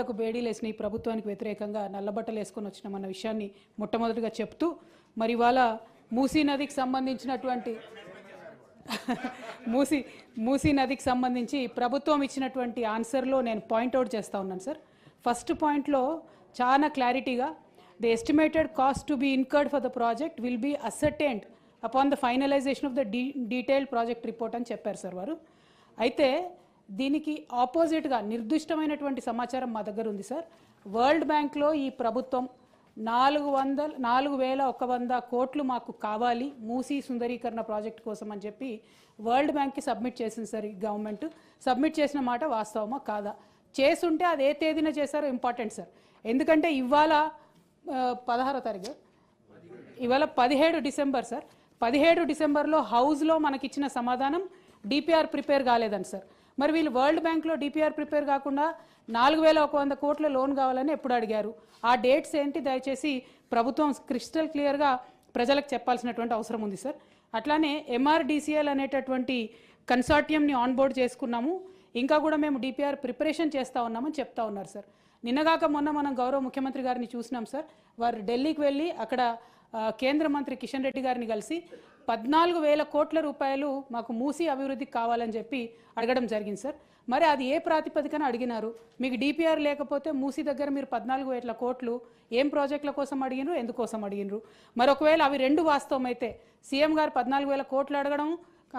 బేడీలేసిన ఈ ప్రభుత్వానికి వ్యతిరేకంగా నల్లబట్టలు వేసుకొని వచ్చినామన్న విషయాన్ని మొట్టమొదటిగా చెప్తూ మరి ఇవాళ మూసీ నదికి సంబంధించినటువంటి మూసీ నదికి సంబంధించి ప్రభుత్వం ఇచ్చినటువంటి ఆన్సర్లో నేను పాయింట్అవుట్ చేస్తూ ఉన్నాను సార్. ఫస్ట్ పాయింట్లో చాలా క్లారిటీగా the estimated cost to be incurred for the project will be ascertained upon the finalisation of the detailed project report అని చెప్పారు సార్ వారు. అయితే దీనికి ఆపోజిట్గా నిర్దిష్టమైనటువంటి సమాచారం మా దగ్గర ఉంది సార్. వరల్డ్ బ్యాంక్లో ఈ ప్రభుత్వం 4,100 కోట్లు మాకు కావాలి మూసీ సుందరీకరణ ప్రాజెక్ట్ కోసం అని చెప్పి వరల్డ్ బ్యాంక్కి సబ్మిట్ చేసింది సార్. ఈ గవర్నమెంట్ సబ్మిట్ చేసిన మాట వాస్తవమా కాదా, చేసుంటే అది ఏ తేదీన చేశారో ఇంపార్టెంట్ సార్. ఎందుకంటే ఇవాళ 16వ తారీఖు, ఇవాళ 17 డిసెంబర్ సార్. 17 డిసెంబర్లో హౌస్లో మనకిచ్చిన సమాధానం డిపిఆర్ ప్రిపేర్ కాలేదని సార్. మరి వీళ్ళు వరల్డ్ బ్యాంక్లో డిపిఆర్ ప్రిపేర్ కాకుండా 4,100 కోట్ల లోన్ కావాలని ఎప్పుడు అడిగారు? ఆ డేట్స్ ఏంటి దయచేసి ప్రభుత్వం క్రిస్టల్ క్లియర్గా ప్రజలకు చెప్పాల్సినటువంటి అవసరం ఉంది సార్. అట్లానే ఎంఆర్డిసిఎల్ అనేటటువంటి కన్సార్టియంని ఆన్బోర్డ్ చేసుకున్నాము, ఇంకా కూడా మేము డిపిఆర్ ప్రిపరేషన్ చేస్తూ ఉన్నామని చెప్తా ఉన్నారు సార్. నిన్నగాక మొన్న మనం గౌరవ ముఖ్యమంత్రి గారిని చూసినాం సార్. వారు ఢిల్లీకి వెళ్ళి అక్కడ కేంద్ర మంత్రి కిషన్ రెడ్డి గారిని కలిసి 14,000 కోట్ల రూపాయలు మాకు మూసీ అభివృద్ధికి కావాలని చెప్పి అడగడం జరిగింది సార్. మరి అది ఏ ప్రాతిపదికన అడిగినారు? మీకు డిపిఆర్ లేకపోతే మూసీ దగ్గర మీరు 14,000 కోట్లు ఏం ప్రాజెక్టుల కోసం అడిగినరు, ఎందుకోసం అడిగినరు? మరి ఒకవేళ అవి రెండు వాస్తవం అయితే సీఎం గారు 14,000 కోట్లు అడగడం,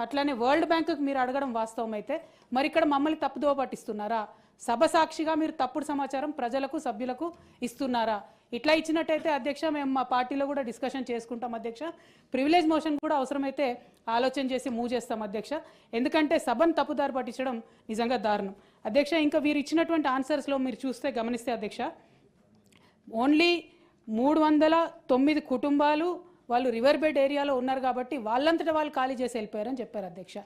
అట్లానే వరల్డ్ బ్యాంకుకి మీరు అడగడం వాస్తవం అయితే మరి ఇక్కడ మమ్మల్ని తప్పుదోవ పట్టిస్తున్నారా? సభ సాక్షిగా మీరు తప్పుడు సమాచారం ప్రజలకు సభ్యులకు ఇస్తున్నారా? ఇట్లా ఇచ్చినట్టయితే అధ్యక్ష మేము మా పార్టీలో కూడా డిస్కషన్ చేసుకుంటాం అధ్యక్ష. ప్రివిలేజ్ మోషన్ కూడా అవసరమైతే ఆలోచన చేసి మూవ్ చేస్తాం అధ్యక్ష. ఎందుకంటే సభను తప్పుదారి పట్టించడం నిజంగా దారుణం అధ్యక్ష. ఇంకా వీరు ఇచ్చినటువంటి ఆన్సర్స్లో మీరు చూస్తే గమనిస్తే అధ్యక్ష, ఓన్లీ 309 కుటుంబాలు వాళ్ళు రివర్ బెడ్ ఏరియాలో ఉన్నారు కాబట్టి వాళ్ళంతటా వాళ్ళు ఖాళీ చేసి వెళ్ళిపోయారని చెప్పారు అధ్యక్ష.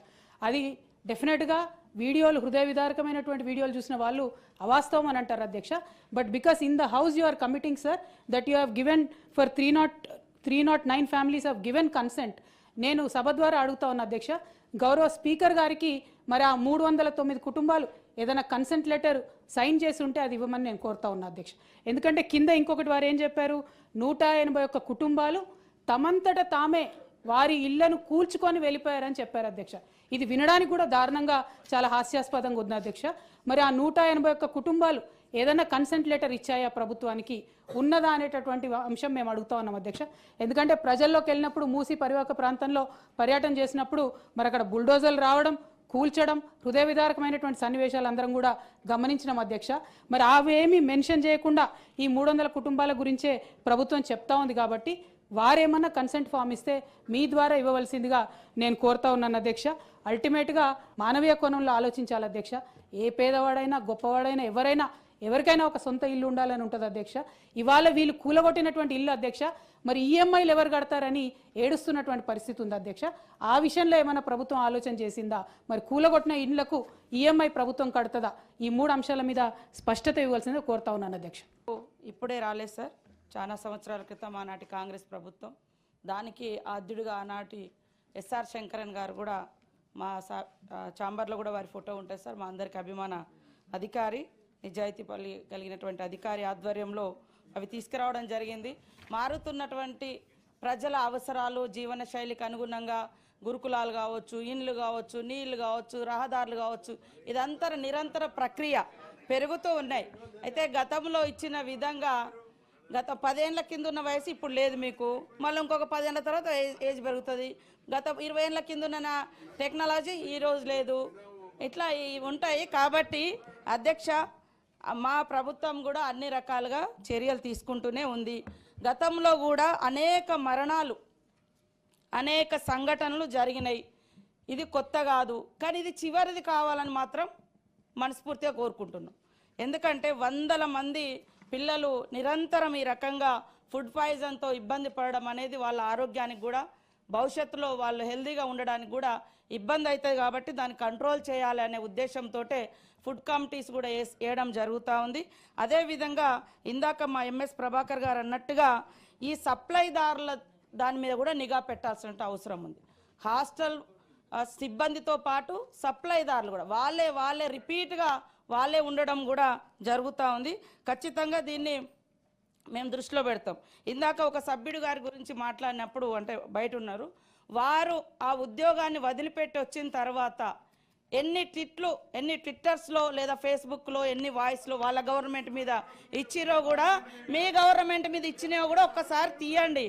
అది డెఫినెట్గా వీడియోలు హృదయ విదారకమైనటువంటి వీడియోలు చూసిన వాళ్ళు అవాస్తవం అని అంటారు అధ్యక్ష. But because in the house you are committing sir that you have given for 309 families have given consent. నేను సభ ద్వారా అడుగుతా ఉన్నా అధ్యక్ష, గౌరవ స్పీకర్ గారికి మరి ఆ 309 కుటుంబాలు ఏదైనా కన్సెంట్ లెటర్ సైన్ చేసి ఉంటే అది ఇవ్వమని నేను కోరుతా ఉన్నా అధ్యక్ష. ఎందుకంటే కింద ఇంకొకటి వారు ఏం చెప్పారు, 181 కుటుంబాలు తమంతట తామే వారి ఇళ్లను కూల్చుకొని వెళ్ళిపోయారని చెప్పారు అధ్యక్ష. ఇది వినడానికి కూడా దారుణంగా చాలా హాస్యాస్పదంగా ఉంది అధ్యక్ష. మరి ఆ 181 కుటుంబాలు ఏదైనా కన్సెంట్ లెటర్ ఇచ్చాయా ప్రభుత్వానికి, ఉన్నదా అనేటటువంటి అంశం మేము అడుగుతా ఉన్నాం అధ్యక్ష. ఎందుకంటే ప్రజల్లోకి వెళ్ళినప్పుడు మూసీ పరివాహక ప్రాంతంలో పర్యటన చేసినప్పుడు మరి అక్కడ బుల్డోజర్లు రావడం, కూల్చడం, హృదయ విదారకమైనటువంటి సన్నివేశాలు అందరం కూడా గమనించినాం అధ్యక్ష. మరి అవేమీ మెన్షన్ చేయకుండా ఈ 300 కుటుంబాల గురించే ప్రభుత్వం చెప్తా ఉంది కాబట్టి వారేమన్నా కన్సెంట్ ఫామ్ ఇస్తే మీ ద్వారా ఇవ్వవలసిందిగా నేను కోరుతా ఉన్నాను అధ్యక్ష. అల్టిమేట్గా మానవీయ కోణంలో ఆలోచించాలి అధ్యక్ష. ఏ పేదవాడైనా గొప్పవాడైనా ఎవరికైనా ఒక సొంత ఇల్లు ఉండాలని ఉంటుంది అధ్యక్ష. ఇవాళ వీళ్ళు కూలగొట్టినటువంటి ఇల్లు అధ్యక్ష, మరి ఈఎంఐలు ఎవరు కడతారని ఏడుస్తున్నటువంటి పరిస్థితి ఉంది అధ్యక్ష. ఆ విషయంలో ఏమైనా ప్రభుత్వం ఆలోచన చేసిందా? మరి కూలగొట్టిన ఇళ్లకు ఈఎంఐ ప్రభుత్వం కడుతుందా? ఈ 3 అంశాల మీద స్పష్టత ఇవ్వాల్సిందిగా కోరుతా ఉన్నాను అధ్యక్ష. ఇప్పుడే రాలేదు సార్, చాలా సంవత్సరాల క్రితం ఆనాటి కాంగ్రెస్ ప్రభుత్వం, దానికి ఆద్యుడిగా ఆనాటి ఎస్ఆర్ శంకరన్ గారు కూడా మా ఛాంబర్లో కూడా వారి ఫోటో ఉంటుంది సార్. మా అందరికి అభిమాన అధికారి, నిజాయితీ కలిగినటువంటి అధికారి ఆధ్వర్యంలో అవి తీసుకురావడం జరిగింది. మారుతున్నటువంటి ప్రజల అవసరాలు, జీవన శైలికి అనుగుణంగా గురుకులాలు కావచ్చు, ఇండ్లు కావచ్చు, నీళ్లు కావచ్చు, రహదారులు కావచ్చు, ఇదంతా నిరంతర ప్రక్రియ పెరుగుతూ ఉన్నాయి. అయితే గతంలో ఇచ్చిన విధంగా గత 10 ఏళ్ల కింద ఉన్న వయసు ఇప్పుడు లేదు మీకు, మళ్ళీ ఇంకొక 10 ఏళ్ల తర్వాత ఏజ్ పెరుగుతుంది. గత 20 ఏళ్ల కింద ఉన్న టెక్నాలజీ ఈరోజు లేదు, ఇట్లా ఉంటాయి. కాబట్టి అధ్యక్ష, మా ప్రభుత్వం కూడా అన్ని రకాలుగా చర్యలు తీసుకుంటూనే ఉంది. గతంలో కూడా అనేక మరణాలు, అనేక సంఘటనలు జరిగినాయి. ఇది కొత్త కాదు, కానీ ఇది చివరిది కావాలని మాత్రం మనస్ఫూర్తిగా కోరుకుంటున్నాం. ఎందుకంటే 100ల మంది పిల్లలు నిరంతరం ఈ రకంగా ఫుడ్ పాయిజన్తో ఇబ్బంది పడడం అనేది వాళ్ళ ఆరోగ్యానికి కూడా, భవిష్యత్తులో వాళ్ళు హెల్తీగా ఉండడానికి కూడా ఇబ్బంది అవుతుంది. కాబట్టి దాన్ని కంట్రోల్ చేయాలి అనే ఉద్దేశంతో ఫుడ్ కమిటీస్ కూడా వేయడం జరుగుతూ ఉంది. అదేవిధంగా ఇందాక మా ఎంఎస్ ప్రభాకర్ గారు అన్నట్టుగా ఈ సప్లైదారుల దాని మీద కూడా నిఘా పెట్టాల్సిన అవసరం ఉంది. హాస్టల్ సిబ్బందితో పాటు సప్లైదారులు కూడా వాళ్ళే రిపీట్గా వాళ్ళే ఉండడం కూడా జరుగుతూ ఉంది. ఖచ్చితంగా దీన్ని మేము దృష్టిలో పెడతాం. ఇందాక ఒక సభ్యుడు గారి గురించి మాట్లాడినప్పుడు, అంటే బయట ఉన్నారు, వారు ఆ ఉద్యోగాన్ని వదిలిపెట్టి వచ్చిన తర్వాత ఎన్ని ట్విట్టర్స్లో లేదా ఫేస్బుక్లో ఎన్ని వాయిస్లో వాళ్ళ గవర్నమెంట్ మీద ఇచ్చిరో కూడా మీ గవర్నమెంట్ మీద ఇచ్చినవి కూడా ఒక్కసారి తీయండి.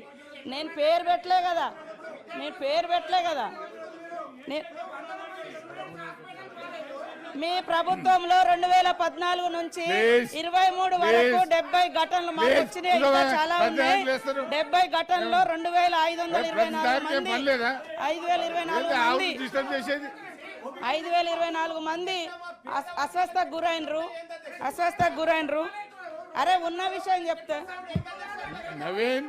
నేను పేరు పెట్టలే కదా మీ ప్రభుత్వంలో 2014 నుంచి 23 వరకు 70 ఘటనలు మాకు వచ్చినాయి. ఇంకా చాలా ఉన్నాయి. 70 ఘటనలో 5,024 మంది అస్వస్థకు గురైనరు. అరే ఉన్న విషయం చెప్తే నవీన్,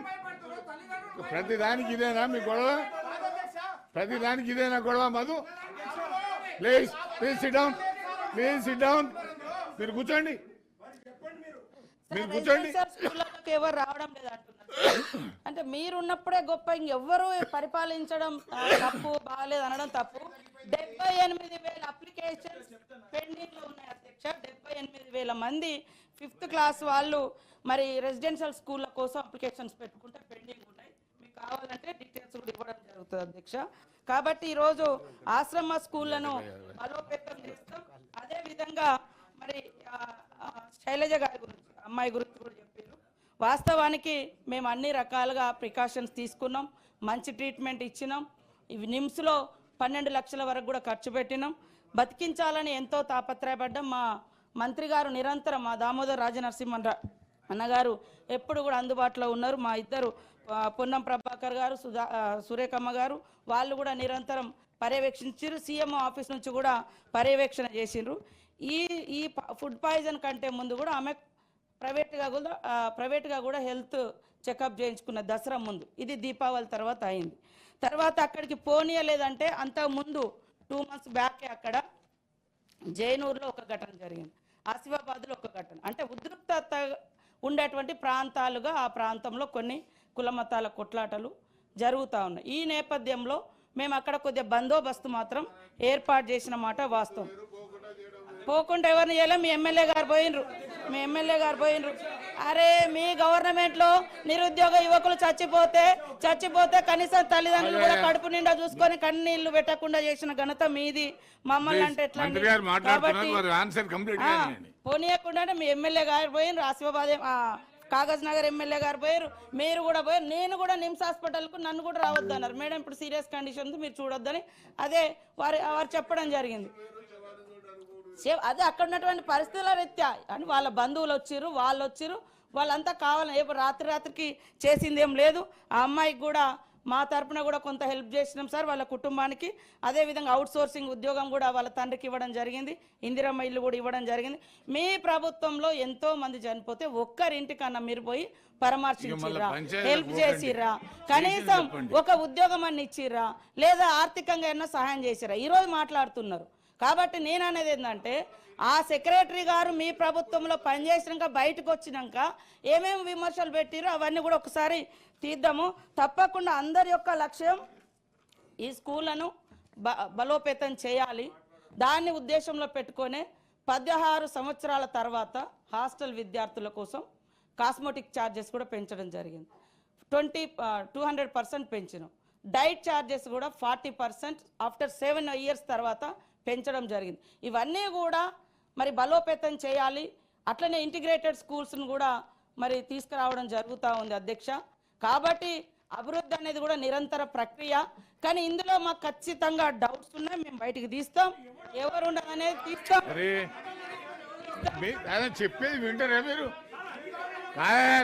ప్రతిదానికి ఇదేనా మీ గొడవ? ప్రతిదానికి ఇదేనా గొడవ? Madhu, please SIT down. మీరు కూర్చోండి. స్కూళ్ళకి ఎవరు రావడం లేదు అంటున్నారు. అంటే మీరున్నప్పుడే గొప్ప, ఇంకెవ్వరు పరిపాలించడం తప్పు, బాగాలేదు అనడం తప్పు. 78,000 అప్లికేషన్స్ పెండింగ్ లో ఉన్నాయి అధ్యక్ష. 78,000 మంది 5th క్లాస్ వాళ్ళు మరి రెసిడెన్షియల్ స్కూళ్ళ కోసం అప్లికేషన్స్ పెట్టుకుంటే పెండింగ్ ఉన్నాయి. మీకు కావాలంటే డీటెయిల్స్ కూడా ఇవ్వడం జరుగుతుంది అధ్యక్ష. కాబట్టి ఈరోజు ఆశ్రమ స్కూళ్లను బలోపేతం చేస్తాం. అదే విధంగా మరి శైలజ గారి గురించి, అమ్మాయి గురించి కూడా చెప్పారు. వాస్తవానికి మేము అన్ని రకాలుగా ప్రికాషన్స్ తీసుకున్నాం, మంచి ట్రీట్మెంట్ ఇచ్చినాం. ఇవి నిమ్స్లో 12 లక్షల వరకు కూడా ఖర్చు పెట్టినాం. బతికించాలని ఎంతో తాపత్రయపడ్డాం. మా మంత్రి గారు నిరంతరం, మా దామోదర్ రాజనరసింహన్ అన్నగారు ఎప్పుడు కూడా అందుబాటులో ఉన్నారు. మా ఇద్దరు పొన్నం ప్రభాకర్ గారు, సురేఖమ్మ గారు, వాళ్ళు కూడా నిరంతరం పర్యవేక్షించారు. సీఎంఓ ఆఫీస్ నుంచి కూడా పర్యవేక్షణ చేసిండ్రు. ఈ ఫుడ్ పాయిజన్ కంటే ముందు కూడా ఆమె ప్రైవేట్గా కూడా హెల్త్ చెకప్ చేయించుకున్న దసరా ముందు. ఇది దీపావళి తర్వాత అయింది. తర్వాత అక్కడికి పోనీయలేదంటే అంతకుముందు 2 months బ్యాకే అక్కడ జైనూరులో ఒక ఘటన జరిగింది, ఆసిఫాబాద్లో ఒక ఘటన. అంటే ఉద్రిక్తత ఉండేటువంటి ప్రాంతాలుగా ఆ ప్రాంతంలో కొన్ని కులమతాల కొట్లాటలు జరుగుతూ ఉన్నాయి. ఈ నేపథ్యంలో మేము అక్కడ కొద్దిగా బందోబస్తు మాత్రం ఏర్పాటు చేసిన మాట వాస్తవం. పోకుండా ఎవరిని చేయలే, మీ ఎమ్మెల్యే గారు పోయినరు. అరే మీ గవర్నమెంట్లో నిరుద్యోగ యువకులు చచ్చిపోతే కనీసం తల్లిదండ్రులు కూడా కడుపు నిండా చూసుకొని కన్నీళ్లు పెట్టకుండా చేసిన ఘనత మీది. మమ్మల్ని అంటే ఎట్లా? కాబట్టి పోనీయకుండా మీ ఎమ్మెల్యే గారు పోయినరు, ఆసిఫాబాద్ కాగజ్ నగర్ ఎమ్మెల్యే గారు పోయారు, మీరు కూడా పోయారు. నేను కూడా నిమ్స్ హాస్పిటల్కు నన్ను కూడా రావద్దు అన్నారు. మేడం ఇప్పుడు సీరియస్ కండిషన్ ఉంది, మీరు చూడొద్దని అదే వారు చెప్పడం జరిగింది. అదే అక్కడ ఉన్నటువంటి పరిస్థితుల రీత్యా అని వాళ్ళ బంధువులు వచ్చిర్రు, వాళ్ళంతా కావాలని రాత్రికి చేసింది ఏం లేదు. ఆ అమ్మాయికి కూడా మా తరపున కూడా కొంత హెల్ప్ చేసినాం సార్ వాళ్ళ కుటుంబానికి. అదేవిధంగా అవుట్ సోర్సింగ్ ఉద్యోగం కూడా వాళ్ళ తండ్రికి ఇవ్వడం జరిగింది, ఇందిరమ్మ ఇల్లు కూడా ఇవ్వడం జరిగింది. మీ ప్రభుత్వంలో ఎంతో మంది చనిపోతే ఒక్కరింటికన్నా మీరు పోయి పరామర్శించిర్రా, హెల్ప్ చేసిర్రా, కనీసం ఒక ఉద్యోగం అన్ని ఇచ్చిర్రా, లేదా ఆర్థికంగా ఏమన్నా సహాయం చేసిర్రా? ఈరోజు మాట్లాడుతున్నారు. కాబట్టి నేను అనేది ఏంటంటే ఆ సెక్రటరీ గారు మీ ప్రభుత్వంలో పనిచేసినాక బయటకు వచ్చినాక ఏమేమి విమర్శలు పెట్టిరో అవన్నీ కూడా ఒకసారి తీద్దాము. తప్పకుండా అందరి యొక్క లక్ష్యం ఈ స్కూళ్లను బలోపేతం చేయాలి. దాన్ని ఉద్దేశంలో పెట్టుకొని 16 సంవత్సరాల తర్వాత హాస్టల్ విద్యార్థుల కోసం కాస్మెటిక్ ఛార్జెస్ కూడా పెంచడం జరిగింది. 200% పెంచినాం. డైట్ ఛార్జెస్ కూడా 40% ఆఫ్టర్ 7 years తర్వాత పెంచడం జరిగింది. ఇవన్నీ కూడా మరి బలోపేతం చేయాలి. అట్లనే ఇంటిగ్రేటెడ్ స్కూల్స్ను కూడా మరి తీసుకురావడం జరుగుతూ ఉంది అధ్యక్ష. కాబట్టి అభివృద్ధి అనేది కూడా నిరంతర ప్రక్రియ. కానీ ఇందులో మాకు ఖచ్చితంగా డౌట్స్ ఉన్నాయి, మేము బయటికి తీస్తాం. ఎవరు ఉండదనేది తీస్తాం. చెప్పేది వింటారా మీరు?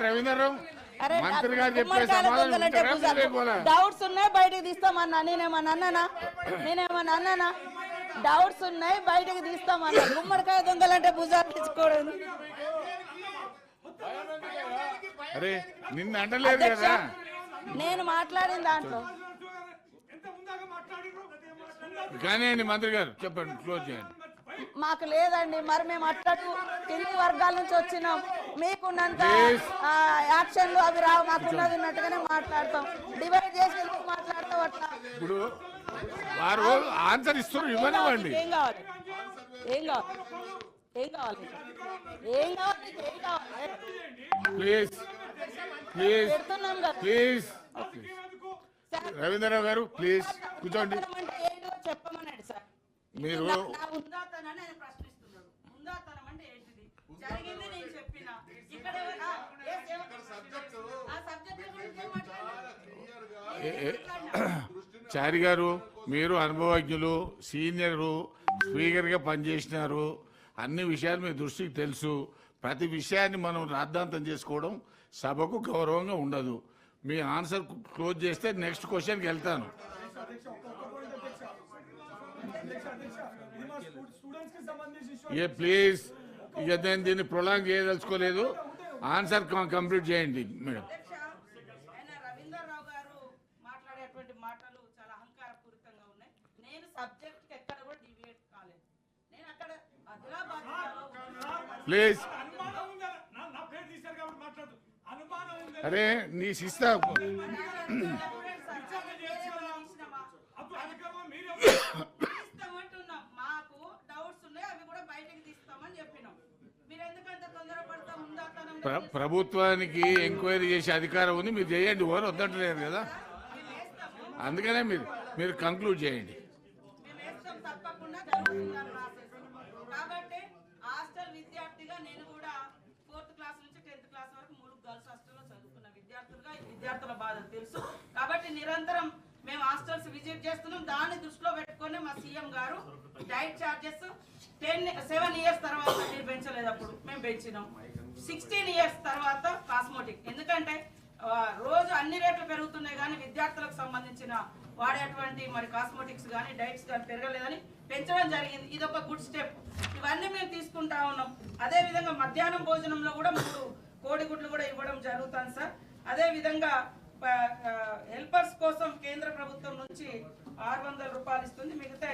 రవీంద్రరావు డౌట్స్ ఉన్నాయి బయటకు తీస్తామన్నా. నేనేమన్నా అన్నానా? డౌట్స్ ఉన్నాయి బయటకు తీస్తామన్నా. గుమ్మడికాయ దొంగలంటే భుజాలు తెచ్చుకోవడం. నేను మాట్లాడిన దాంట్లో మంత్రి గారు చెప్పండి, క్లోజ్ చేయండి. మాకు లేదండి. మరి మేము అట్లట్టు కింది వర్గాల నుంచి వచ్చినాం. మీకున్నంత యాక్షన్లు అవి రావు, మాకున్నది ఉన్నట్టుగానే మాట్లాడతాం. డివైడ్ చేసి మాట్లాడతాం. అట్లా ఇప్పుడు వారు ఆన్సర్ ఇస్తారు, ఇవ్వనివ్వండి. ఏం కావాలి ఏం కావాలి ఏం కావాలి నీకు? ఏం కావాలి ప్లీజ్ ప్లీజ్ పెడుతున్నాం కదా ప్లీజ్ రవీంద్రరావు గారు ప్లీజ్ కూర్చోండి. అంటే ఏంటో చెప్పమన్నాడు సార్. మీరు నా ఉందాతనాన్ని ఆయన ప్రశ్నిస్తున్నాడు. ఉందాతనం అంటే ఏంటిది? జరిగింది నేను చెప్పిన. ఇక్కడ ఆ సబ్జెక్ట్ గురించి ఏం మాట్లాడారు? చారి గారు మీరు అనుభవజ్ఞులు, సీనియరు, స్పీకర్గా పనిచేసినారు, అన్ని విషయాలు మీ దృష్టికి తెలుసు. ప్రతి విషయాన్ని మనం రాద్ధాంతం చేసుకోవడం సభకు గౌరవంగా ఉండదు. మీ ఆన్సర్ క్లోజ్ చేస్తే నెక్స్ట్ క్వశ్చన్కి వెళ్తాను. ఏ ప్లీజ్, ఇక నేను దీన్ని ప్రొలాంగ్ చేయదలుచుకోలేదు. ఆన్సర్ కంప్లీట్ చేయండి మేడం. ఆయన రవీంద్రరావు గారు మాట్లాడేటువంటి మాటలు చాలా అహంకారపూరితంగా ఉన్నాయి. నేను సబ్జెక్ట్ ఎక్కడ కూడా డివియేట్ కాలేదు. నేను అక్కడ ఆదిలాబాద్ ప్లీజ్ అరే నీ శిస్తా మాకు డౌట్స్ ఉన్నాయి, అవి కూడా బయటకు తీస్తామని చెప్పినాం. మీరు ఎందుకంత తొందరపడతా ఉందాతనం ప్రభుత్వానికి ఎంక్వైరీ చేసే అధికారం ఉంది, మీరు చేయండి. ఎవరు వద్దంటలేరు కదా, అందుకనే మీరు కంక్లూడ్ చేయండి. మేము వేస్తాం, తప్పకుండా జరుగుతుందని రాసేసి. కాబట్టి హాస్టల్ విద్యార్థిగా నేను కూడా 4th క్లాస్ నుంచి 10th క్లాస్ వరకు 3 గర్ల్స్ హాస్టల్లో చదువుకున్న విద్యార్థులుగా ఈ విద్యార్థుల బాధలు తెలుసు. కాబట్టి నిరంతరం మేము హాస్టల్స్ విజిట్ చేస్తున్నాం. దాన్ని దృష్టిలో పెట్టుకొని మా సీఎం గారు డైట్ చార్జెస్ 7 ఇయర్స్ తర్వాత మీరు పెంచలేదు, అప్పుడు మేము పెంచినాం. 16 ఇయర్స్ తర్వాత కాస్మోటిక్, ఎందుకంటే రోజు అన్ని రేట్లు పెరుగుతున్నాయి కానీ విద్యార్థులకు సంబంధించిన వాడేటువంటి మరి కాస్మోటిక్స్ కానీ డైట్స్ కానీ పెరగలేదని పెంచడం జరిగింది. ఇది ఒక గుడ్ స్టెప్. ఇవన్నీ మేము తీసుకుంటా ఉన్నాం. అదే విధంగా మధ్యాహ్నం భోజనంలో కూడా 3 కోడిగుడ్లు కూడా ఇవ్వడం జరుగుతుంది సార్. అదే విధంగా హెల్పర్స్ కోసం కేంద్ర ప్రభుత్వం నుంచి 600 రూపాయలు ఇస్తుంది, మిగతా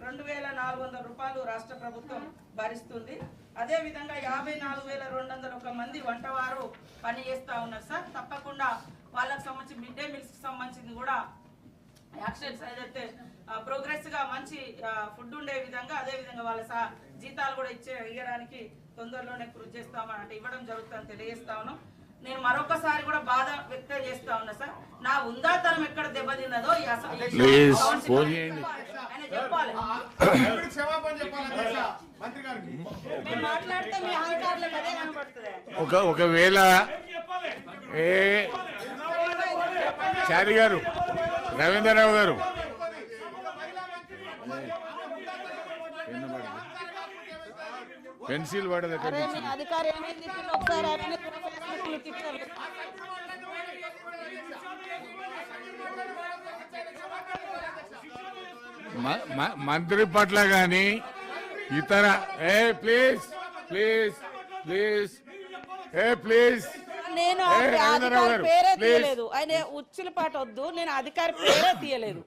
2400 రూపాయలు రాష్ట్ర ప్రభుత్వం భరిస్తుంది. అదే విధంగా 54,201 మంది వంటవారు పని చేస్తా ఉన్నారు సార్. తప్పకుండా వాళ్ళకి సంబంధించి మిడ్ డే మీల్స్ కి సంబంధించింది కూడా యాక్షన్స్ ఏదైతే ప్రోగ్రెస్ గా మంచి ఫుడ్ ఉండే విధంగా, అదే విధంగా వాళ్ళ జీతాలు కూడా ఇవ్వడానికి తొందరలోనే కృషి చేస్తామని అంటే ఇవ్వడం జరుగుతుందని తెలియజేస్తా ఉన్నాం. నేను మరొకసారి కూడా బాధ వ్యక్తం చేస్తా ఉన్నా సార్. నా ఉందాతనం ఎక్కడ దెబ్బతిన్నదో ఆయన చెప్పాలి. మేము మాట్లాడితే మీ అహంకారులకు అదే కనబడుతుంది. ఒకవేళ చారి గారు, రవీంద్రరావు గారు పెన్సిల్ వాడదు అధికారి ఏమైంది ఒకసారి మంత్రి పట్ల గాని ఇతర ప్లీజ్ ప్లీజ్ ప్లీజ్ ప్లీజ్ నేను అధికారి పేరే తీయలేదు. ఆయన ఉచ్చుల పాట వద్దు, నేను అధికారి పేరే తీయలేదు.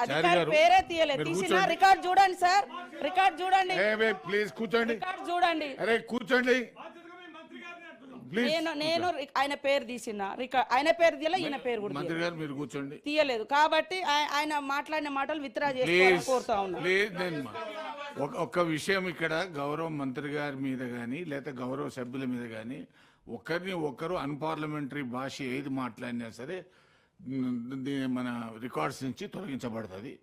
అధికారి పేరే తీయలేదు. తీసిన రికార్డ్ చూడండి సార్, రికార్డ్ చూడండి. ప్లీజ్ కూర్చోండి, రికార్డ్ చూడండి. అరే కూర్చోండి. నేను ఆయన పేరు తీసిన రికార్డ్, ఆయన పేరు తీయలే, ఈయన పేరు కూడా మంత్రి గారు మీరు కూర్చోండి తీయలేదు. కాబట్టి ఆయన మాట్లాడిన మాటలు విత్డ్రా చేసుకోవాలని కోరుతా ఉన్నా. ఒక్క విషయం, ఇక్కడ గౌరవ మంత్రి గారి మీద కానీ లేదా గౌరవ సభ్యుల మీద కానీ ఒకరిని ఒకరు అన్పార్లమెంటరీ భాష ఏది మాట్లాడినా సరే మన రికార్డ్స్ నుంచి తొలగించబడుతుంది.